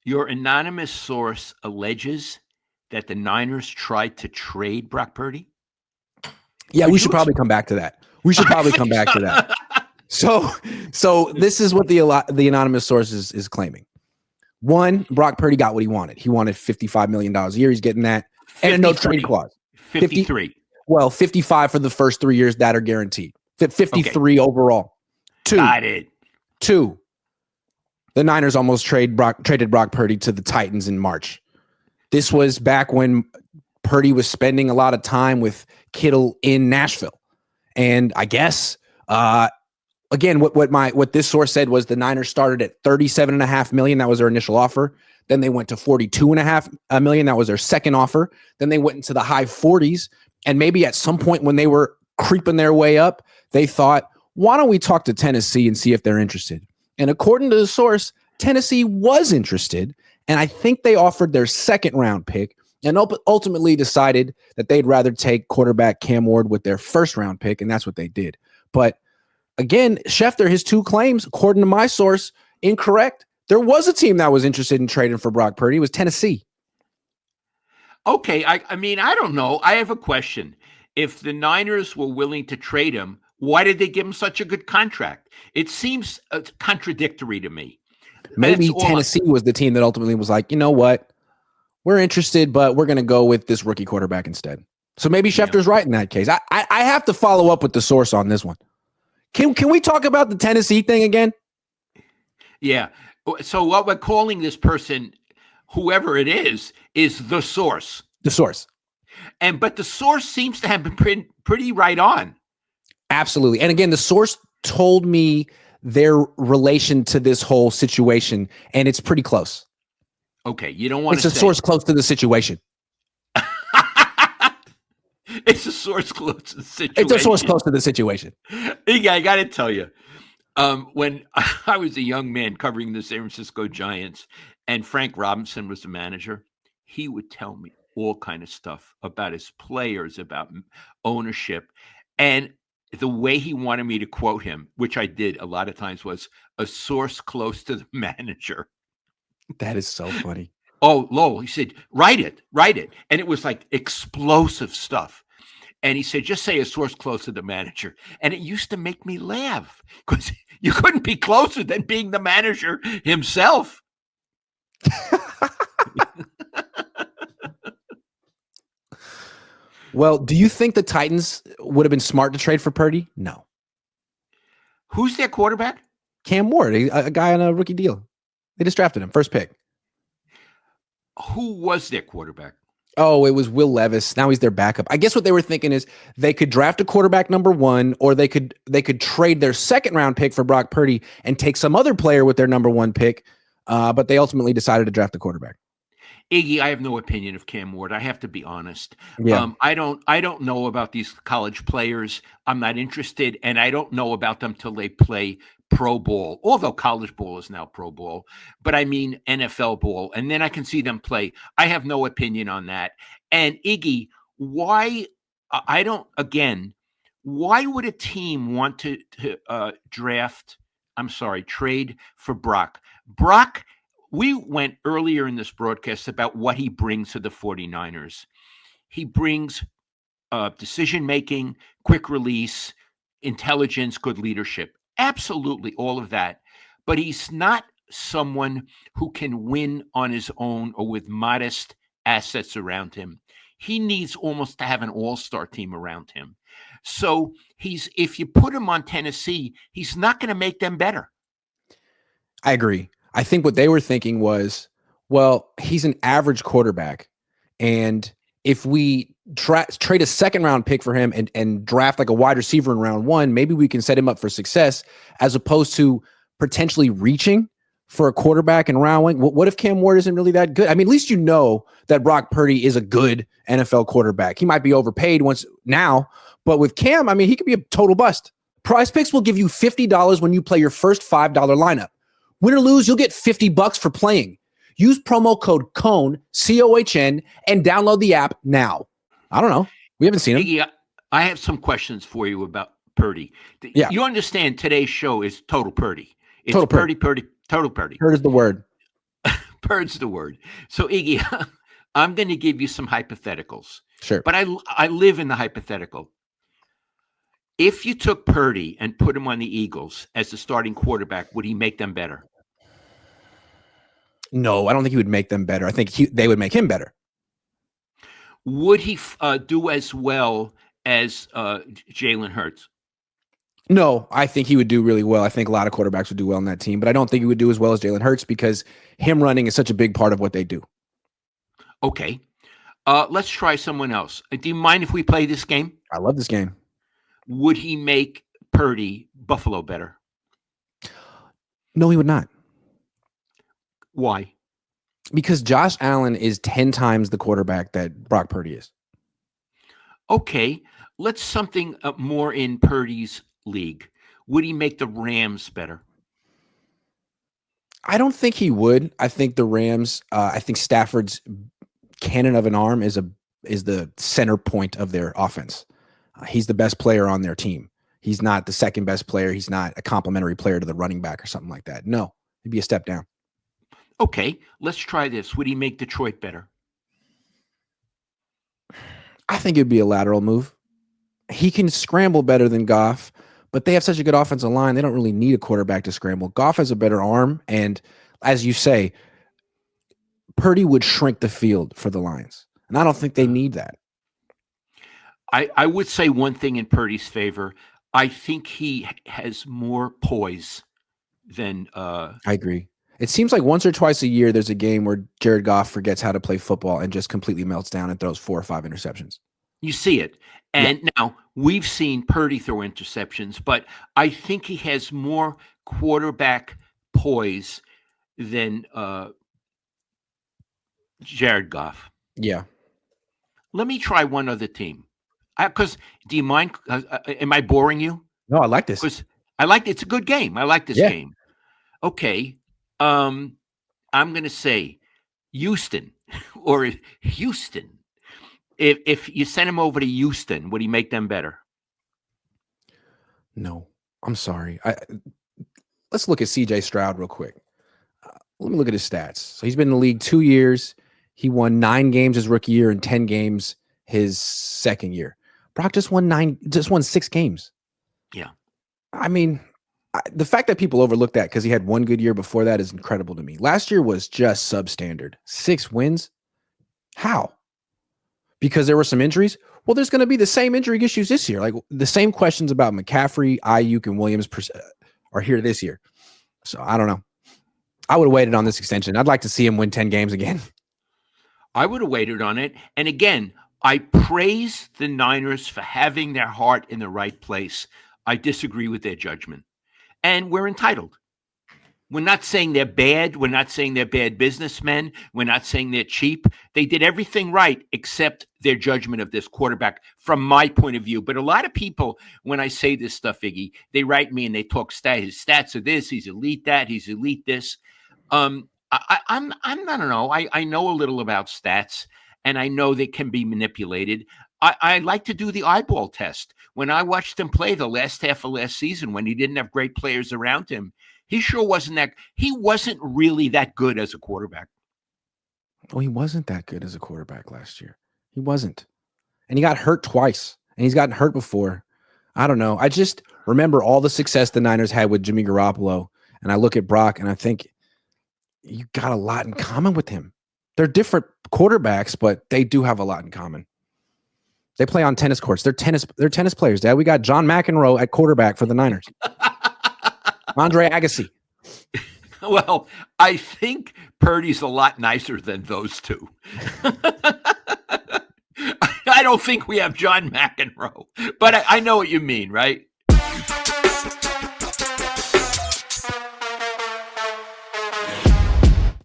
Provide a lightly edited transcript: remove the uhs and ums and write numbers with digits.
Your anonymous source alleges that the Niners tried to trade Brock Purdy. Yeah, we should probably come back to that. We should probably come back to that. So this is what the anonymous source is claiming. One, Brock Purdy got what he wanted. He wanted $55 million a year. He's getting that. And a no trade clause. 53. 55 for the first 3 years that are guaranteed. 53 overall. Got it. Two, the Niners almost traded Brock Purdy to the Titans in March. This was back when Purdy was spending a lot of time with Kittle in Nashville. And I guess, again, what this source said was the Niners started at $37.5 million. That was their initial offer. Then they went to $42.5 million. That was their second offer. Then they went into the high 40s. And maybe at some point when they were creeping their way up, they thought, why don't we talk to Tennessee and see if they're interested? And according to the source, Tennessee was interested. And I think they offered their second round pick and ultimately decided that they'd rather take quarterback Cam Ward with their first round pick. And that's what they did. But again, Schefter, his two claims, according to my source, incorrect. There was a team that was interested in trading for Brock Purdy. It was Tennessee. Okay. I mean, I don't know. I have a question. If the Niners were willing to trade him, why did they give him such a good contract? It seems contradictory to me. Maybe Tennessee was the team that ultimately was like, you know what? We're interested, but we're going to go with this rookie quarterback instead. So maybe Schefter's right in that case. I have to follow up with the source on this one. Can we talk about the Tennessee thing again? Yeah. So what we're calling this person, whoever it is the source. The source. But the source seems to have been pretty right on. Absolutely. And again, the source told me their relation to this whole situation, and it's pretty close. Okay, you don't want to say. It's a source close to the situation. It's a source close to the situation. It's a source close to the situation. Yeah, I got to tell you, when I was a young man covering the San Francisco Giants and Frank Robinson was the manager, he would tell me all kind of stuff about his players, about ownership. And the way he wanted me to quote him, which I did a lot of times, was a source close to the manager. That is so funny. Oh, Lowell, he said, write it. And it was like explosive stuff. And he said, just say a source close to the manager. And it used to make me laugh because you couldn't be closer than being the manager himself. Well, do you think the Titans would have been smart to trade for Purdy? No. Who's their quarterback? Cam Ward, a guy on a rookie deal. They just drafted him, first pick. Who was their quarterback? Oh, it was Will Levis. Now he's their backup. I guess what they were thinking is they could draft a quarterback number one, or they could trade their second round pick for Brock Purdy and take some other player with their number one pick. But they ultimately decided to draft the quarterback. Iggy, I have no opinion of Cam Ward. I have to be honest. Yeah. I don't know about these college players. I'm not interested, and I don't know about them till they play pro ball, although college ball is now pro ball. But I mean NFL ball, and then I can see them play. I have no opinion on that. And Iggy, why would a team want to trade for Brock? Brock, we went earlier in this broadcast about what he brings to the 49ers. He brings decision-making, quick release, intelligence, good leadership. Absolutely, all of that. But he's not someone who can win on his own or with modest assets around him. He needs almost to have an all-star team around him. So if you put him on Tennessee, he's not going to make them better. I agree. I think what they were thinking was, well, he's an average quarterback. And if we trade a second round pick for him and draft like a wide receiver in round one, maybe we can set him up for success, as opposed to potentially reaching for a quarterback in round one. What if Cam Ward isn't really that good? I mean, at least you know that Brock Purdy is a good NFL quarterback. He might be overpaid now, but with Cam, I mean, he could be a total bust. Prize Picks will give you $50 when you play your first $5 lineup. Win or lose, you'll get $50 for playing. Use promo code Cohn, COHN, and download the app now. I don't know. We haven't seen him. Iggy, I have some questions for you about Purdy. Yeah. You understand today's show is Total Purdy. It's Total Purdy. Total Purdy. Purdy is the word. Bird's the word. So Iggy, I'm going to give you some hypotheticals, Sure. but I live in the hypothetical. If you took Purdy and put him on the Eagles as the starting quarterback, would he make them better? No, I don't think he would make them better. I think they would make him better. Would he do as well as Jalen Hurts? No, I think he would do really well. I think a lot of quarterbacks would do well on that team, but I don't think he would do as well as Jalen Hurts because him running is such a big part of what they do. Okay. Let's try someone else. Do you mind if we play this game? I love this game. Would he make Purdy Buffalo better? No, he would not. Why? Because Josh Allen is 10 times the quarterback that Brock Purdy is. Okay. Let's something more in Purdy's league. Would he make the Rams better? I don't think he would. I think the Rams, I think Stafford's cannon of an arm is the center point of their offense. He's the best player on their team. He's not the second best player. He's not a complimentary player to the running back or something like that. No, he'd be a step down. Okay, let's try this. Would he make Detroit better? I think it'd be a lateral move. He can scramble better than Goff, but they have such a good offensive line. They don't really need a quarterback to scramble. Goff has a better arm. And as you say, Purdy would shrink the field for the Lions. And I don't think they need that. I would say one thing in Purdy's favor. I think he has more poise than I agree. It seems like once or twice a year there's a game where Jared Goff forgets how to play football and just completely melts down and throws 4 or 5 interceptions. You see it. And now we've seen Purdy throw interceptions, but I think he has more quarterback poise than Jared Goff. Yeah. Let me try one other team. Because do you mind? Am I boring you? No, I like this. Because it's a good game. I like this game. Okay. I'm going to say Houston or Houston. If you send him over to Houston, would he make them better? No, I'm sorry. Let's look at CJ Stroud real quick. Let me look at his stats. So he's been in the league 2 years. He won 9 games his rookie year and 10 games his second year. Brock just won 6 games. Yeah. I mean, the fact that people overlook that because he had 1 good year before that is incredible to me. Last year was just substandard. 6 wins? How? Because there were some injuries? Well, there's going to be the same injury issues this year. Like the same questions about McCaffrey, Ayuk, and Williams are here this year. So I don't know. I would have waited on this extension. I'd like to see him win 10 games again. I would have waited on it. And again, I praise the Niners for having their heart in the right place. I disagree with their judgment. And we're entitled. We're not saying they're bad. We're not saying they're bad businessmen. We're not saying they're cheap. They did everything right except their judgment of this quarterback from my point of view. But a lot of people, when I say this stuff, Iggy, they write me and they talk stats. His stats are this. He's elite that. He's elite this. I don't know. I know a little about stats, and I know they can be manipulated. I like to do the eyeball test. When I watched him play the last half of last season, when he didn't have great players around him, he wasn't really that good as a quarterback. Well, he wasn't that good as a quarterback last year. He wasn't. And he got hurt twice, and he's gotten hurt before. I don't know. I just remember all the success the Niners had with Jimmy Garoppolo, and I look at Brock, and I think you got a lot in common with him. They're different quarterbacks, but they do have a lot in common. They play on tennis courts. They're tennis players, Dad. We got John McEnroe at quarterback for the Niners. Andre Agassi. Well, I think Purdy's a lot nicer than those two. I don't think we have John McEnroe, but I know what you mean, right?